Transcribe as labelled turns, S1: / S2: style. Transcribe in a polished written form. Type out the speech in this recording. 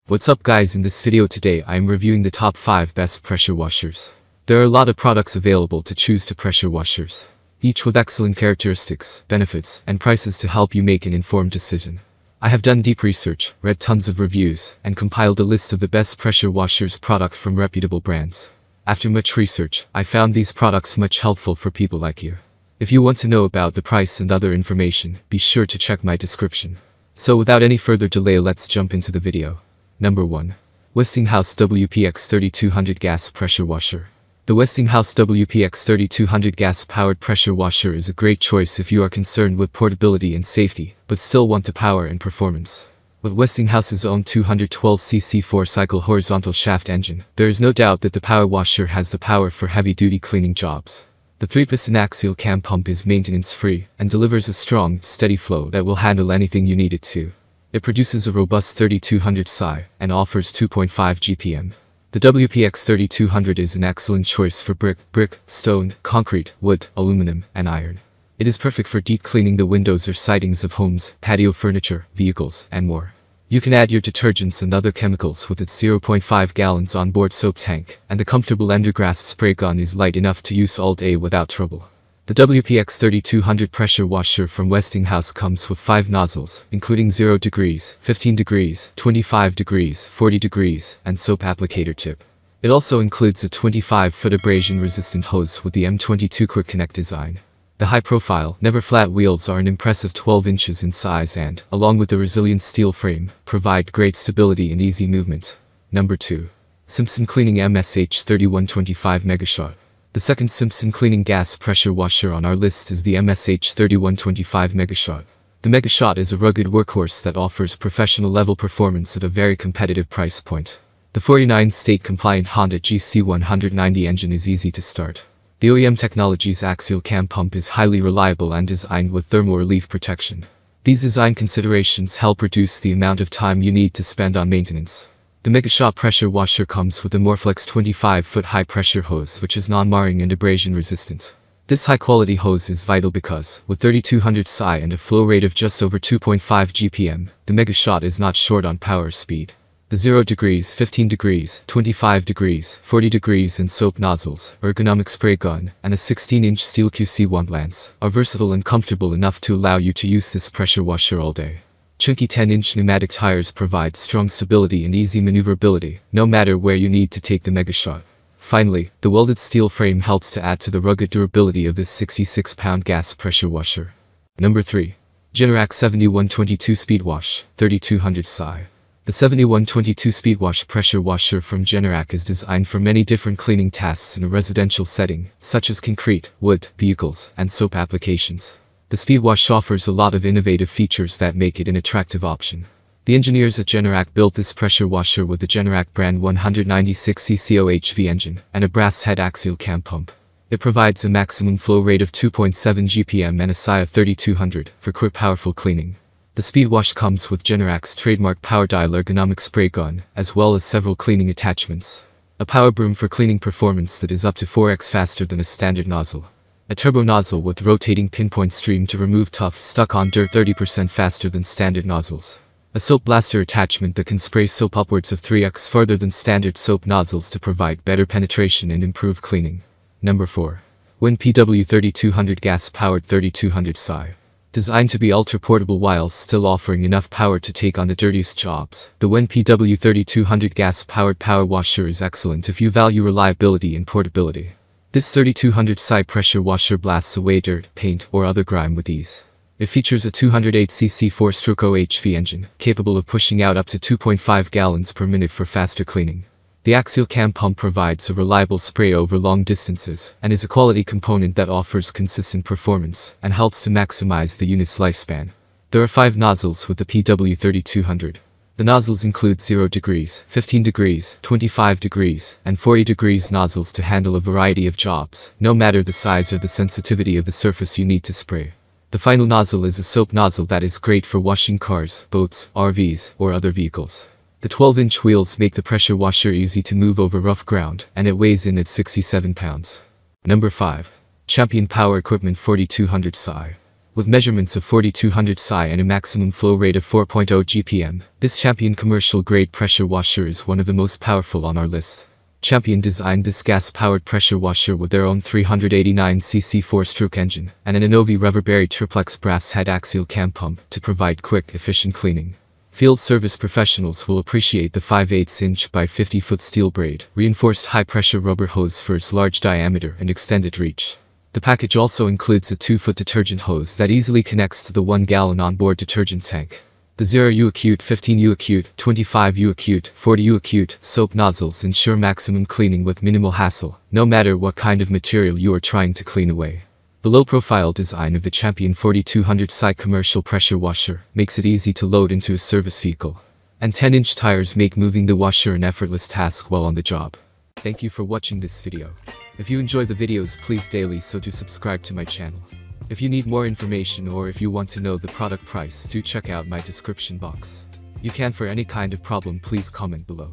S1: What's up guys, in this video today I am reviewing the top 5 best pressure washers. There are a lot of products available to choose to pressure washers, each with excellent characteristics, benefits, and prices to help you make an informed decision. I have done deep research, read tons of reviews, and compiled a list of the best pressure washers products from reputable brands. After much research, I found these products much helpful for people like you. If you want to know about the price and other information, be sure to check my description. So without any further delay, let's jump into the video. Number 1. Westinghouse WPX3200 Gas Pressure Washer. The Westinghouse WPX3200 gas-powered pressure washer is a great choice if you are concerned with portability and safety, but still want the power and performance. With Westinghouse's own 212cc 4-cycle horizontal shaft engine, there is no doubt that the power washer has the power for heavy-duty cleaning jobs. The 3-piston axial cam pump is maintenance-free and delivers a strong, steady flow that will handle anything you need it to. It produces a robust 3200 psi and offers 2.5 GPM. The WPX3200 is an excellent choice for brick, stone, concrete, wood, aluminum, and iron. It is perfect for deep cleaning the windows or sidings of homes, patio furniture, vehicles, and more. You can add your detergents and other chemicals with its 0.5 gallons onboard soap tank, and the comfortable Ergonomic Spray Gun is light enough to use all day without trouble. The WPX3200 pressure washer from Westinghouse comes with 5 nozzles, including 0 degrees, 15 degrees, 25 degrees, 40 degrees, and soap applicator tip. It also includes a 25-foot abrasion-resistant hose with the M22 Quick Connect design. The high-profile, never-flat wheels are an impressive 12 inches in size and, along with the resilient steel frame, provide great stability and easy movement. Number 2. SIMPSON Cleaning MSH3125 MegaShot. The second SIMPSON cleaning gas pressure washer on our list is the MSH3125 MegaShot. The MegaShot is a rugged workhorse that offers professional-level performance at a very competitive price point. The 49 state-compliant Honda GC190 engine is easy to start. The OEM Technologies axial cam pump is highly reliable and designed with thermal relief protection. These design considerations help reduce the amount of time you need to spend on maintenance. The MegaShot pressure washer comes with a Morflex 25-foot high-pressure hose which is non-marring and abrasion-resistant. This high-quality hose is vital because, with 3200 psi and a flow rate of just over 2.5 GPM, the MegaShot is not short on power speed. The 0 degrees, 15 degrees, 25 degrees, 40 degrees and soap nozzles, Ergonomic Spray Gun, and a 16-inch steel QC1 lance are versatile and comfortable enough to allow you to use this pressure washer all day. Chunky 10-inch pneumatic tires provide strong stability and easy maneuverability, no matter where you need to take the MegaShot. Finally, the welded steel frame helps to add to the rugged durability of this 66-pound gas pressure washer. Number 3. Generac 7122 SpeedWash, 3200 psi. The 7122 SpeedWash pressure washer from Generac is designed for many different cleaning tasks in a residential setting, such as concrete, wood, vehicles, and soap applications. The SpeedWash offers a lot of innovative features that make it an attractive option. The engineers at Generac built this pressure washer with the Generac brand 196cc OHV engine and a brass head axial cam pump. It provides a maximum flow rate of 2.7 GPM and a psi of 3200 for quick powerful cleaning. The SpeedWash comes with Generac's trademark power dial Ergonomic Spray Gun, as well as several cleaning attachments. A power broom for cleaning performance that is up to 4x faster than a standard nozzle. A turbo nozzle with rotating pinpoint stream to remove tough, stuck-on dirt 30% faster than standard nozzles. A soap blaster attachment that can spray soap upwards of 3x farther than standard soap nozzles to provide better penetration and improve cleaning. Number 4. WEN PW3200 Gas-Powered 3200 psi. Designed to be ultra-portable while still offering enough power to take on the dirtiest jobs, the WEN PW3200 gas-powered power washer is excellent if you value reliability and portability. This 3200 psi pressure washer blasts away dirt, paint, or other grime with ease. It features a 208cc 4-stroke OHV engine, capable of pushing out up to 2.5 gallons per minute for faster cleaning. The axial cam pump provides a reliable spray over long distances, and is a quality component that offers consistent performance, and helps to maximize the unit's lifespan. There are 5 nozzles with the PW3200. The nozzles include 0 degrees, 15 degrees, 25 degrees, and 40 degrees nozzles to handle a variety of jobs, no matter the size or the sensitivity of the surface you need to spray. The final nozzle is a soap nozzle that is great for washing cars, boats, RVs, or other vehicles. The 12-inch wheels make the pressure washer easy to move over rough ground, and it weighs in at 67 pounds. Number 5. Champion Power Equipment 4200 psi. With measurements of 4200 psi and a maximum flow rate of 4.0 GPM, this Champion commercial-grade pressure washer is one of the most powerful on our list. Champion designed this gas-powered pressure washer with their own 389cc 4-stroke engine and an Innovi Reverberry triplex brass head axial cam pump to provide quick, efficient cleaning. Field service professionals will appreciate the 5/8 inch by 50-foot steel braid, reinforced high-pressure rubber hose for its large diameter and extended reach. The package also includes a 2-foot detergent hose that easily connects to the 1-gallon onboard detergent tank. The 0U Acute, 15U Acute, 25U Acute, 40U Acute soap nozzles ensure maximum cleaning with minimal hassle, no matter what kind of material you are trying to clean away. The low-profile design of the Champion 4200 psi commercial pressure washer makes it easy to load into a service vehicle. And 10-inch tires make moving the washer an effortless task while on the job. Thank you for watching this video. If you enjoy the videos, please daily so to subscribe to my channel. If you need more information or if you want to know the product price, do check out my description box. You can for any kind of problem, please comment below.